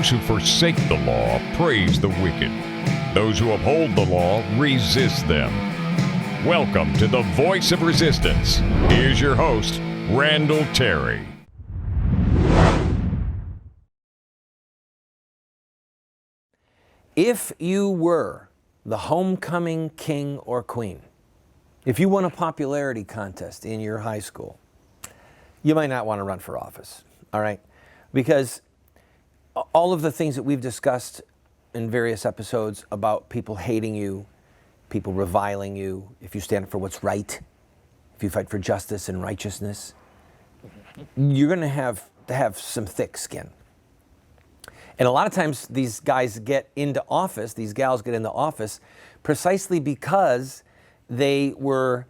Those who forsake the law praise the wicked. Those who uphold the law resist them. Welcome to the Voice of Resistance. Here's your host, Randall Terry. If you were the homecoming king or queen, if you won a popularity contest in your high school, you might not want to run for office, all right? Because all of the things that we've discussed in various episodes about people hating you, people reviling you, if you stand up for what's right, if you fight for justice and righteousness, you're going to have some thick skin. And a lot of times these guys get into office, these gals get into office precisely because they were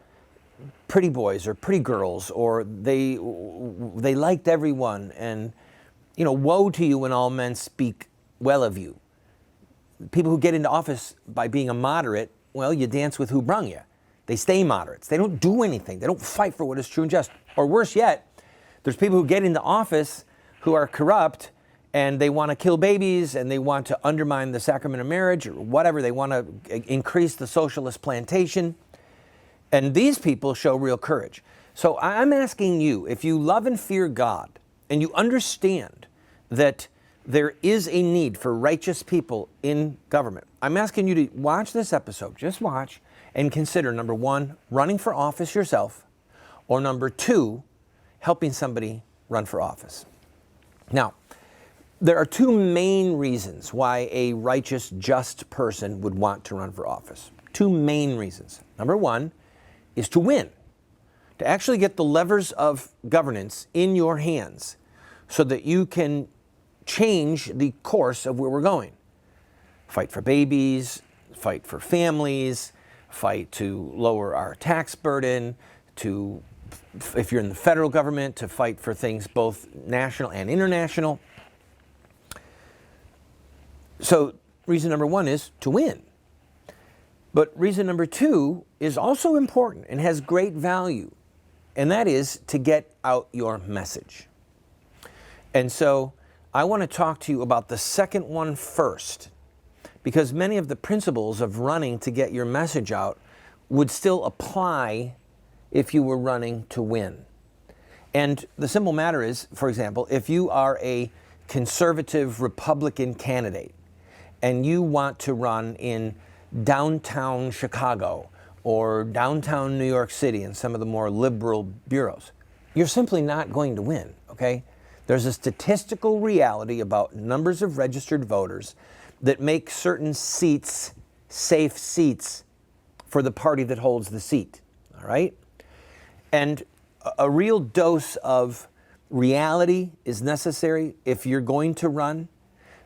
pretty boys or pretty girls, or they liked everyone, and woe to you when all men speak well of you. People who get into office by being a moderate, well, you dance with who brung you. They stay moderates. They don't do anything. They don't fight for what is true and just. Or worse yet, there's people who get into office who are corrupt, and they want to kill babies, and they want to undermine the sacrament of marriage, or whatever. They want to increase the socialist plantation. And these people show real courage. So I'm asking you, if you love and fear God, and you understand that there is a need for righteous people in government, I'm asking you to watch this episode, just watch, and consider, number one, running for office yourself, or number two, helping somebody run for office. Now, there are two main reasons why a righteous, just person would want to run for office. Two main reasons. Number one is to win, to actually get the levers of governance in your hands so that you can change the course of where we're going. Fight for babies, fight for families, fight to lower our tax burden, to, if you're in the federal government, to fight for things both national and international. So reason number one is to win. But reason number two is also important and has great value, and that is to get out your message. And so I want to talk to you about the second one first, because many of the principles of running to get your message out would still apply if you were running to win. And the simple matter is, for example, if you are a conservative Republican candidate and you want to run in downtown Chicago or downtown New York City in some of the more liberal bureaus, you're simply not going to win, okay? There's a statistical reality about numbers of registered voters that make certain seats safe seats for the party that holds the seat, all right? And a real dose of reality is necessary if you're going to run,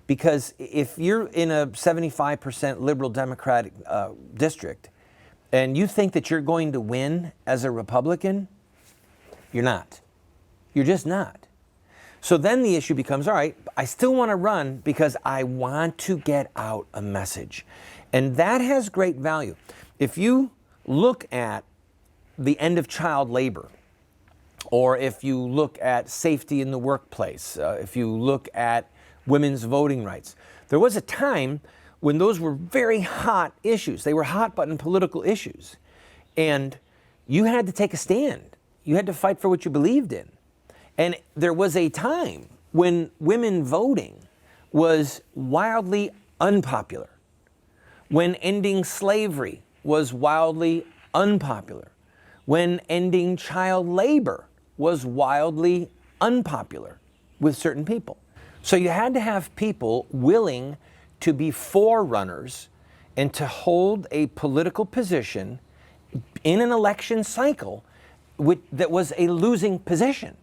because if you're in a 75% liberal Democratic district and you think that you're going to win as a Republican, you're not. You're just not. So then the issue becomes, all right, I still want to run because I want to get out a message. And that has great value. If you look at the end of child labor, or if you look at safety in the workplace, if you look at women's voting rights, there was a time when those were very hot issues. They were hot button political issues. And you had to take a stand. You had to fight for what you believed in. And there was a time when women voting was wildly unpopular, when ending slavery was wildly unpopular, when ending child labor was wildly unpopular with certain people. So you had to have people willing to be forerunners and to hold a political position in an election cycle that was a losing position.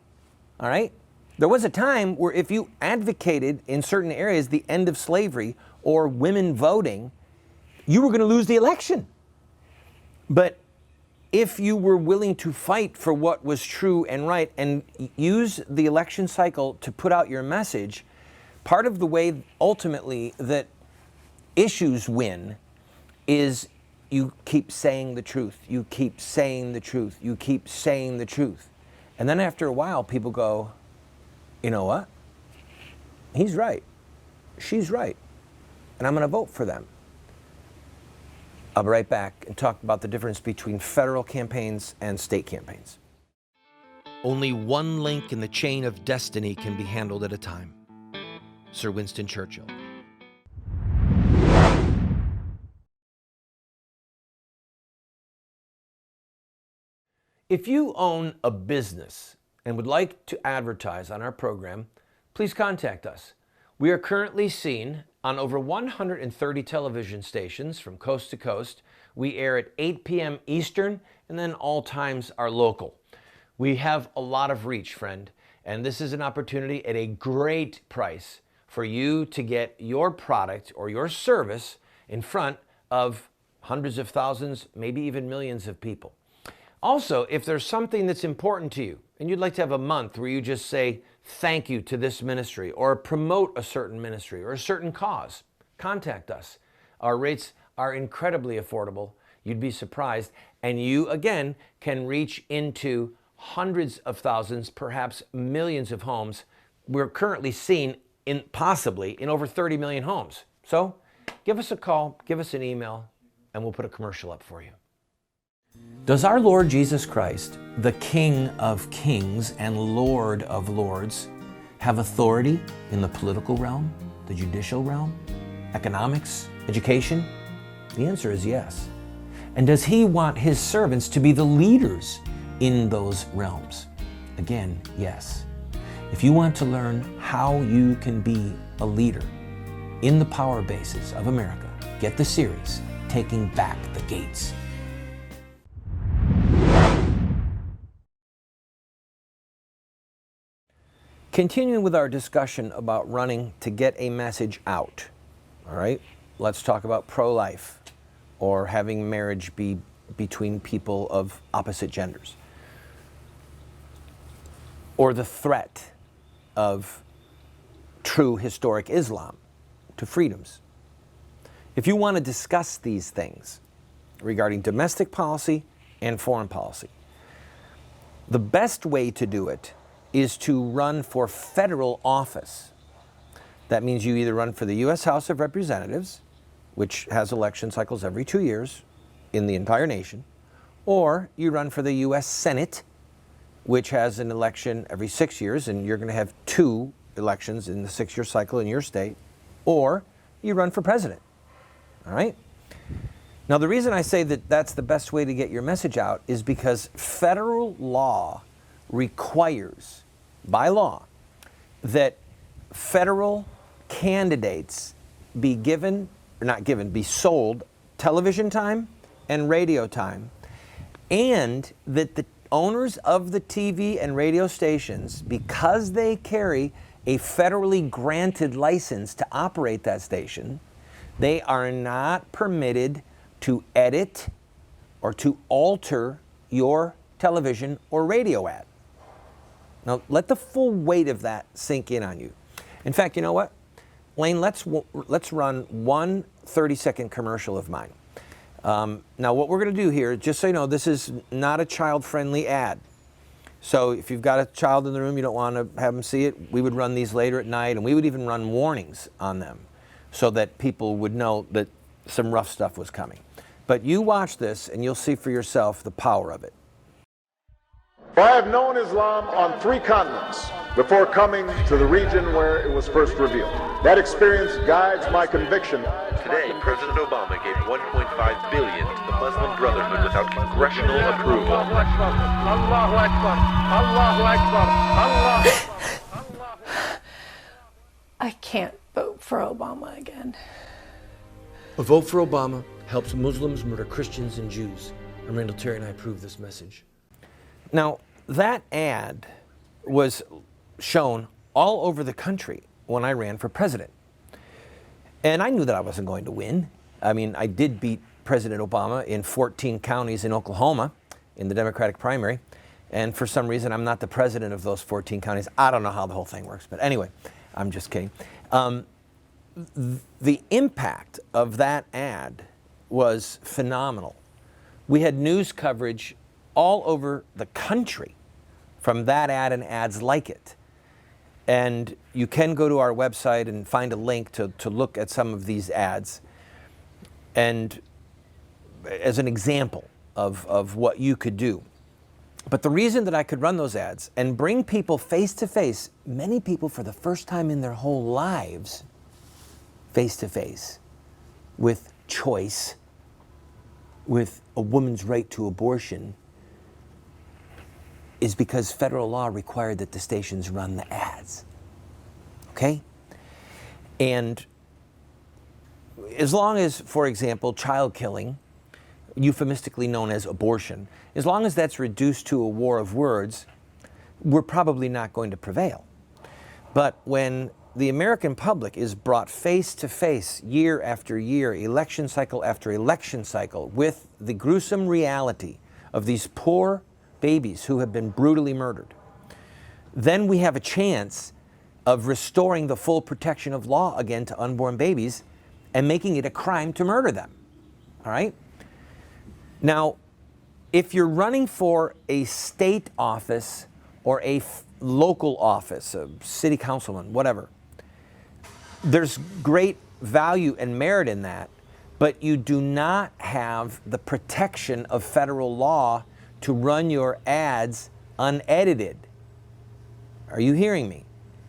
All right? There was a time where if you advocated in certain areas the end of slavery or women voting, you were going to lose the election. But if you were willing to fight for what was true and right and use the election cycle to put out your message, part of the way ultimately that issues win is you keep saying the truth. You keep saying the truth. You keep saying the truth. And then after a while, people go, you know what? He's right. she's right, and I'm going to vote for them. I'll be right back and talk about the difference between federal campaigns and state campaigns. Only one link in the chain of destiny can be handled at a time. Sir Winston Churchill. If you own a business and would like to advertise on our program, please contact us. We are currently seen on over 130 television stations from coast to coast. We air at 8 p.m. Eastern, and then all times are local. We have a lot of reach, friend, and this is an opportunity at a great price for you to get your product or your service in front of hundreds of thousands, maybe even millions of people. Also, if there's something that's important to you and you'd like to have a month where you just say thank you to this ministry or promote a certain ministry or a certain cause, contact us. Our rates are incredibly affordable. You'd be surprised. And you, again, can reach into hundreds of thousands, perhaps millions of homes. We're currently seen possibly in over 30 million homes. So give us a call, give us an email, and we'll put a commercial up for you. Does our Lord Jesus Christ, the King of Kings and Lord of Lords, have authority in the political realm, the judicial realm, economics, education? The answer is yes. And does he want his servants to be the leaders in those realms? Again, yes. If you want to learn how you can be a leader in the power bases of America, get the series, Taking Back the Gates. Continuing with our discussion about running to get a message out, all right, let's talk about pro-life or having marriage be between people of opposite genders, or the threat of true historic Islam to freedoms. If you want to discuss these things regarding domestic policy and foreign policy, the best way to do it is to run for federal office. That means you either run for the U.S. House of Representatives, which has election cycles every 2 years in the entire nation, or you run for the U.S. Senate, which has an election every 6 years, and you're going to have 2 elections in the 6-year cycle in your state, or you run for president. All right? Now, the reason I say that that's the best way to get your message out is because federal law requires, by law, that federal candidates be given, or not given, be sold television time and radio time, and that the owners of the TV and radio stations, because they carry a federally granted license to operate that station, they are not permitted to edit or to alter your television or radio ad. Now, let the full weight of that sink in on you. In fact, you know what? Lane, let's run one 30-second commercial of mine. Now, what we're going to do here, just so you know, this is not a child-friendly ad. So if you've got a child in the room, you don't want to have them see it, we would run these later at night, and we would even run warnings on them so that people would know that some rough stuff was coming. But you watch this, and you'll see for yourself the power of it. I have known Islam on 3 continents before coming to the region where it was first revealed. That experience guides my conviction. Today, President Obama gave $1.5 billion to the Muslim Brotherhood without congressional approval. Allahu Akbar, Allahu Akbar, Allahu Akbar. I can't vote for Obama again. A vote for Obama helps Muslims murder Christians and Jews. And Randall, Terry, and I approve this message. Now, that ad was shown all over the country when I ran for president. And I knew that I wasn't going to win. I mean, I did beat President Obama in 14 counties in Oklahoma in the Democratic primary. And for some reason, I'm not the president of those 14 counties. I don't know how the whole thing works. But anyway, I'm just kidding. The impact of that ad was phenomenal. We had news coverage all over the country from that ad and ads like it. And you can go to our website and find a link to look at some of these ads. And as an example of what you could do. But the reason that I could run those ads and bring people face to face, many people for the first time in their whole lives, face to face with choice, with a woman's right to abortion, is because federal law required that the stations run the ads. Okay? And as long as, for example, child killing, euphemistically known as abortion, as long as that's reduced to a war of words, we're probably not going to prevail. But when the American public is brought face to face year after year, election cycle after election cycle, with the gruesome reality of these poor babies who have been brutally murdered, then we have a chance of restoring the full protection of law again to unborn babies and making it a crime to murder them. All right? Now, if you're running for a state office or a local office, a city councilman, whatever, there's great value and merit in that, but you do not have the protection of federal law to run your ads unedited. Are you hearing me?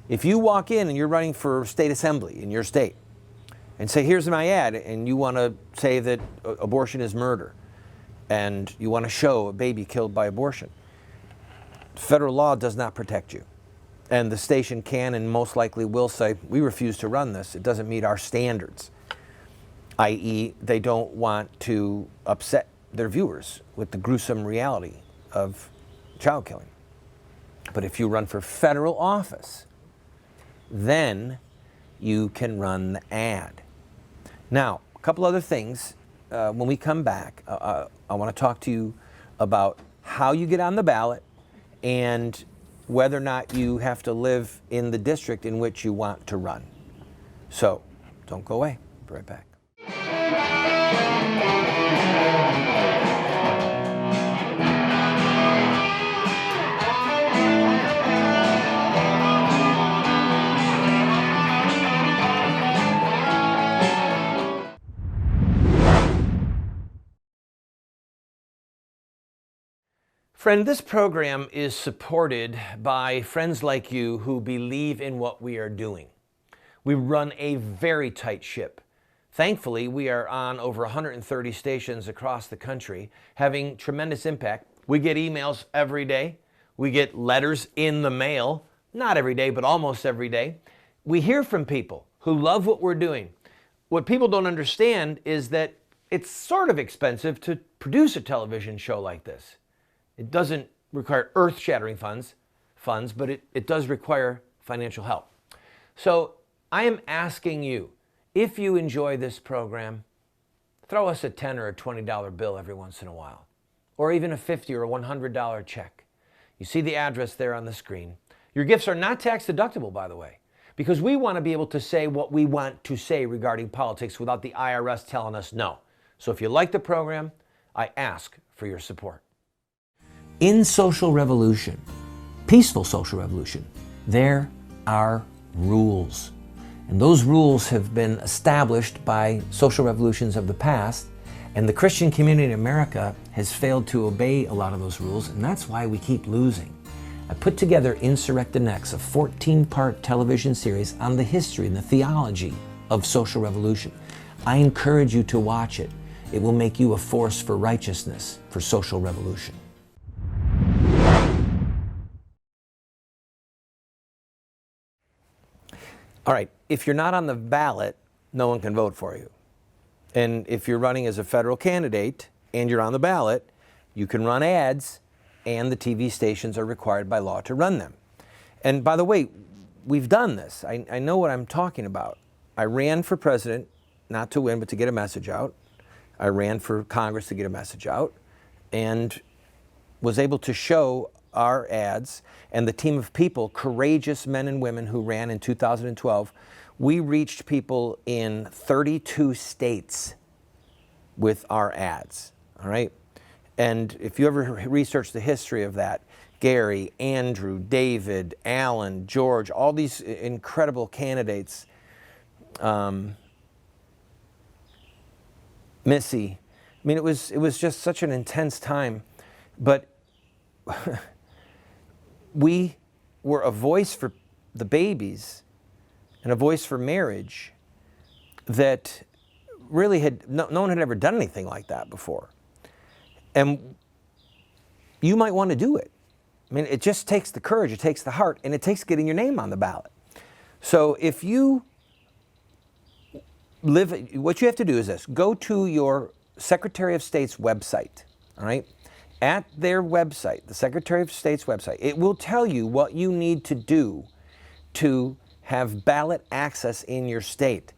If you walk in and you're running for state assembly in your state and say, here's my ad, and you want to say that abortion is murder, and you want to show a baby killed by abortion, federal law does not protect you. And the station can and most likely will say, we refuse to run this. It doesn't meet our standards, i.e. they don't want to upset their viewers with the gruesome reality of child killing. But if you run for federal office, then you can run the ad. Now, a couple other things. When we come back, I want to talk to you about how you get on the ballot and whether or not you have to live in the district in which you want to run. So, don't go away. Be right back. Friend, this program is supported by friends like you who believe in what we are doing. We run a very tight ship. Thankfully, we are on over 130 stations across the country, having tremendous impact. We get emails every day. We get letters in the mail, not every day, but almost every day. We hear from people who love what we're doing. What people don't understand is that it's sort of expensive to produce a television show like this. It doesn't require earth-shattering funds, but it does require financial help. So I am asking you, if you enjoy this program, throw us a $10 or a $20 bill every once in a while, or even a $50 or a $100 check. You see the address there on the screen. Your gifts are not tax deductible, by the way, because we want to be able to say what we want to say regarding politics without the IRS telling us no. So if you like the program, I ask for your support. In social revolution, peaceful social revolution, there are rules. And those rules have been established by social revolutions of the past, and the Christian community in America has failed to obey a lot of those rules, and that's why we keep losing. I put together Insurrecta Next, a 14-part television series on the history and the theology of social revolution. I encourage you to watch it. It will make you a force for righteousness, for social revolution. All right, if you're not on the ballot, no one can vote for you. And if you're running as a federal candidate and you're on the ballot, you can run ads, and the TV stations are required by law to run them. And by the way, we've done this. I know what I'm talking about. I ran for president, not to win, but to get a message out. I ran for Congress to get a message out, and was able to show our ads and the team of people, courageous men and women who ran in 2012, we reached people in 32 states with our ads, all right? And if you ever research the history of that, Gary, Andrew, David, Alan, George, all these incredible candidates, Missy. I mean, it was just such an intense time, but we were a voice for the babies and a voice for marriage that really no one had ever done anything like that before. And you might want to do it. I mean, it just takes the courage, it takes the heart, and it takes getting your name on the ballot. So if you what you have to do is this: go to your Secretary of State's website, all right? At their website, the Secretary of State's website, it will tell you what you need to do to have ballot access in your state.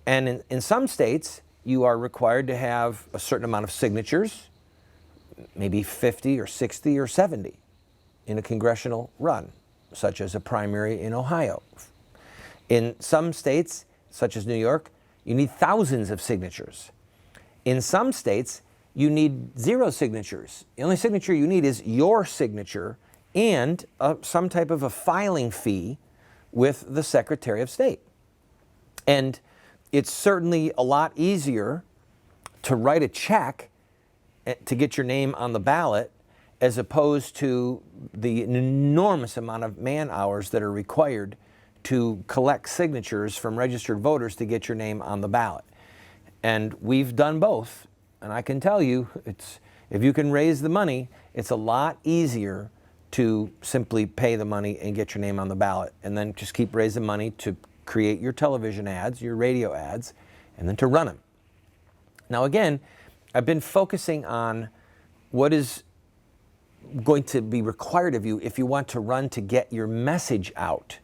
And in some states, you are required to have a certain amount of signatures, maybe 50 or 60 or 70 in a congressional run, such as a primary in Ohio. In some states, such as New York, you need thousands of signatures. In some states, you need 0 signatures. The only signature you need is your signature and some type of a filing fee with the Secretary of State. And it's certainly a lot easier to write a check to get your name on the ballot as opposed to the enormous amount of man hours that are required to collect signatures from registered voters to get your name on the ballot. And we've done both. And I can tell you, if you can raise the money, it's a lot easier to simply pay the money and get your name on the ballot. And then just keep raising money to create your television ads, your radio ads, and then to run them. Now again, I've been focusing on what is going to be required of you if you want to run to get your message out.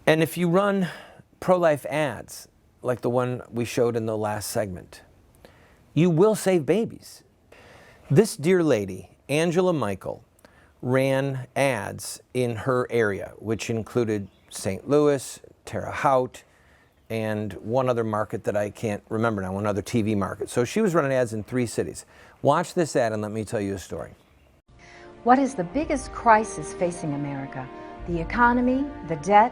And if you run pro-life ads, like the one we showed in the last segment, you will save babies. This dear lady, Angela Michael, ran ads in her area, which included St. Louis, Terre Haute, and one other market that I can't remember now, one other TV market. So she was running ads in 3 cities. Watch this ad and let me tell you a story. What is the biggest crisis facing America? The economy, the debt,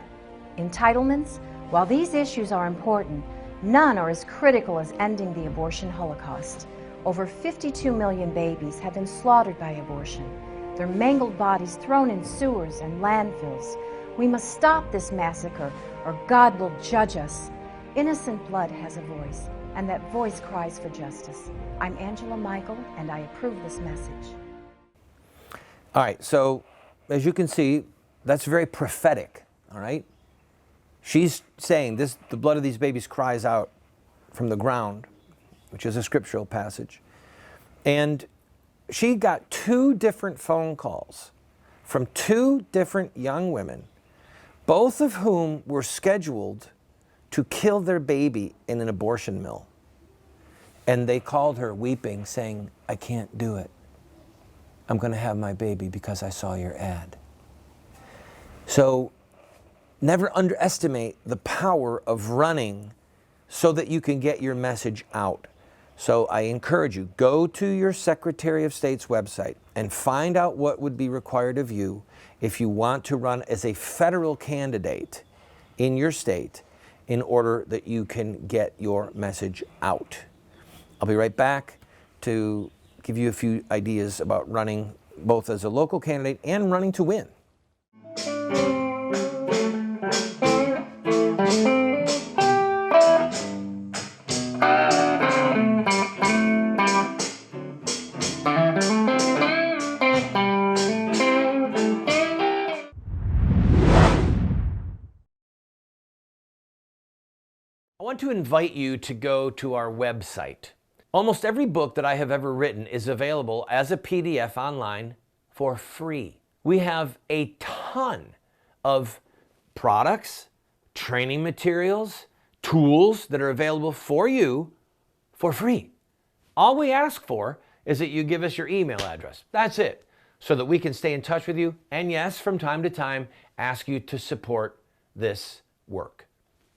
entitlements? While these issues are important, none are as critical as ending the abortion holocaust. Over 52 million babies have been slaughtered by abortion, their mangled bodies thrown in sewers and landfills. We must stop this massacre or God will judge us. Innocent blood has a voice, and that voice cries for justice. I'm Angela Michael, and I approve this message. All right, so as you can see, that's very prophetic, all right? She's saying the blood of these babies cries out from the ground, which is a scriptural passage. And she got 2 different phone calls from 2 different young women, both of whom were scheduled to kill their baby in an abortion mill. And they called her weeping, saying, I can't do it. I'm going to have my baby because I saw your ad. So never underestimate the power of running so that you can get your message out. So I encourage you, go to your Secretary of State's website and find out what would be required of you if you want to run as a federal candidate in your state in order that you can get your message out. I'll be right back to give you a few ideas about running both as a local candidate and running to win. I want to invite you to go to our website. Almost every book that I have ever written is available as a PDF online for free. We have a ton of products, training materials, tools that are available for you for free. All we ask for is that you give us your email address. That's it, so that we can stay in touch with you and yes, from time to time, ask you to support this work.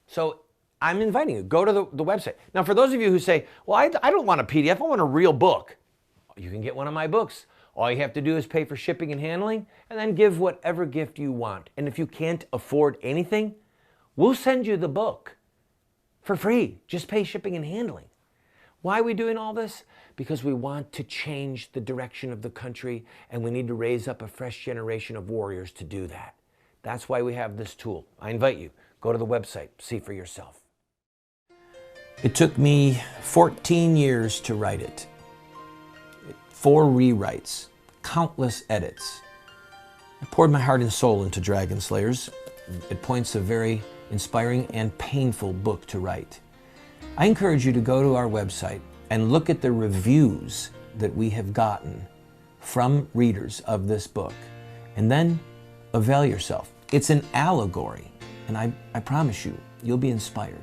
So I'm inviting you. Go to the website. Now, for those of you who say, well, I don't want a PDF, I want a real book. You can get one of my books. All you have to do is pay for shipping and handling, and then give whatever gift you want. And if you can't afford anything, we'll send you the book for free. Just pay shipping and handling. Why are we doing all this? Because we want to change the direction of the country, and we need to raise up a fresh generation of warriors to do that. That's why we have this tool. I invite you, go to the website, see for yourself. It took me 14 years to write it. 4 rewrites, countless edits. I poured my heart and soul into Dragon Slayers. At points a very inspiring and painful book to write. I encourage you to go to our website and look at the reviews that we have gotten from readers of this book, and then avail yourself. It's an allegory, and I promise you, you'll be inspired.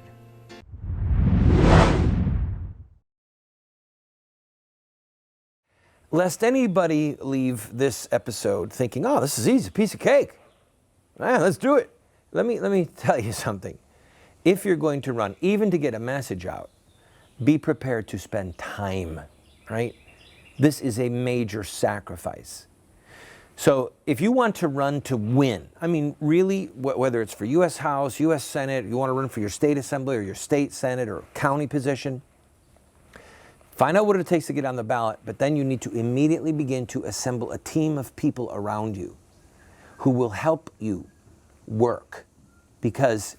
Lest anybody leave this episode thinking, oh, this is easy, piece of cake. Man, let's do it. Let me tell you something. If you're going to run, even to get a message out, be prepared to spend time, right? This is a major sacrifice. So if you want to run to win, I mean, really, whether it's for U.S. House, U.S. Senate, you want to run for your state assembly or your state senate or county position, find out what it takes to get on the ballot, but then you need to immediately begin to assemble a team of people around you who will help you work, because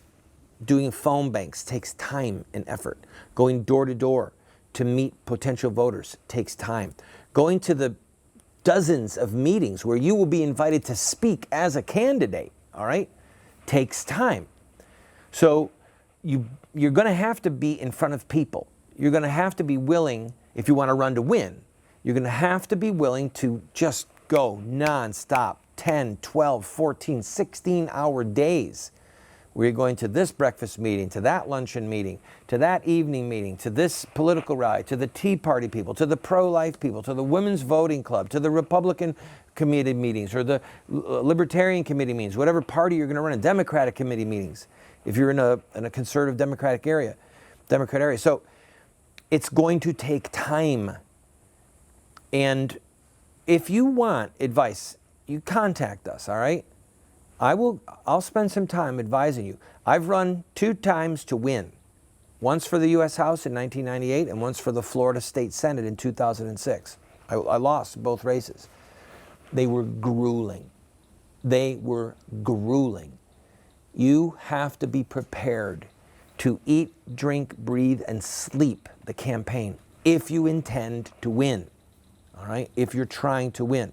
doing phone banks takes time and effort. Going door to door to meet potential voters takes time. Going to the dozens of meetings where you will be invited to speak as a candidate, all right, takes time. So you're going to have to be in front of people. You're going to have to be willing, if you want to run to win, you're going to have to be willing to just go nonstop, 10, 12, 14, 16-hour days. We're going to this breakfast meeting, to that luncheon meeting, to that evening meeting, to this political rally, to the Tea Party people, to the pro-life people, to the Women's Voting Club, to the Republican committee meetings, or the Libertarian committee meetings, whatever party you're going to run in, Democratic committee meetings, if you're in a conservative Democrat area. So it's going to take time. And if you want advice, you contact us, all right? I'll spend some time advising you. I've run 2 times to win. Once for the U.S. House in 1998 and once for the Florida State Senate in 2006. I lost both races. They were grueling. You have to be prepared to eat, drink, breathe, and sleep the campaign if you intend to win, all right? If you're trying to win.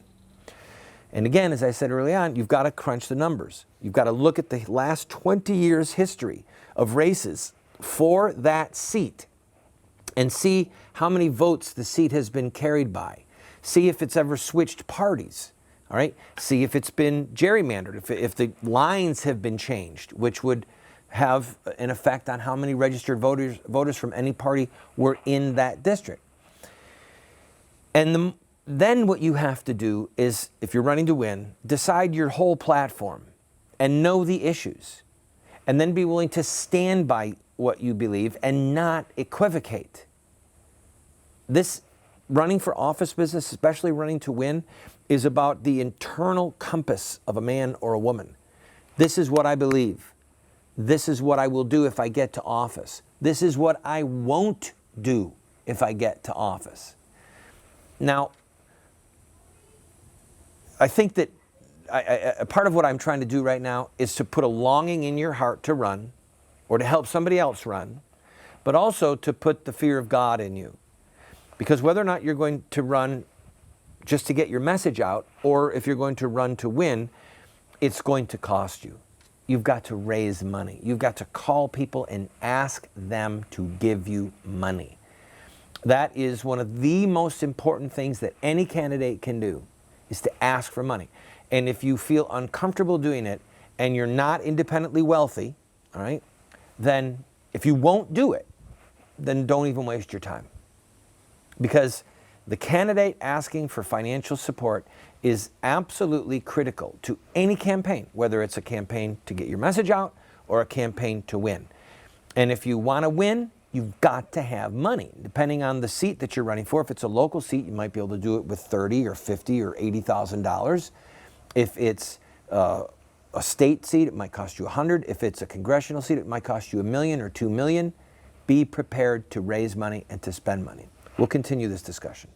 And again, as I said early on, you've got to crunch the numbers. You've got to look at the last 20 years' history of races for that seat and see how many votes the seat has been carried by. See if it's ever switched parties, all right? See if it's been gerrymandered, if the lines have been changed, which would have an effect on how many registered voters from any party were in that district. And then what you have to do is, if you're running to win, decide your whole platform and know the issues, and then be willing to stand by what you believe and not equivocate. This running for office business, especially running to win, is about the internal compass of a man or a woman. This is what I believe. This is what I will do if I get to office. This is what I won't do if I get to office. Now, I think that a part of what I'm trying to do right now is to put a longing in your heart to run or to help somebody else run, but also to put the fear of God in you. Because whether or not you're going to run just to get your message out, or if you're going to run to win, it's going to cost you. You've got to raise money. You've got to call people and ask them to give you money. That is one of the most important things that any candidate can do, is to ask for money. And if you feel uncomfortable doing it and you're not independently wealthy, all right, then if you won't do it, then don't even waste your time. Because the candidate asking for financial support is absolutely critical to any campaign, whether it's a campaign to get your message out or a campaign to win. And if you want to win, you've got to have money. Depending on the seat that you're running for, if it's a local seat, you might be able to do it with $30,000 or $50,000 or $80,000. If it's a state seat, it might cost you $100,000. If it's a congressional seat, it might cost you $1 million or $2 million. Be prepared to raise money and to spend money. We'll continue this discussion.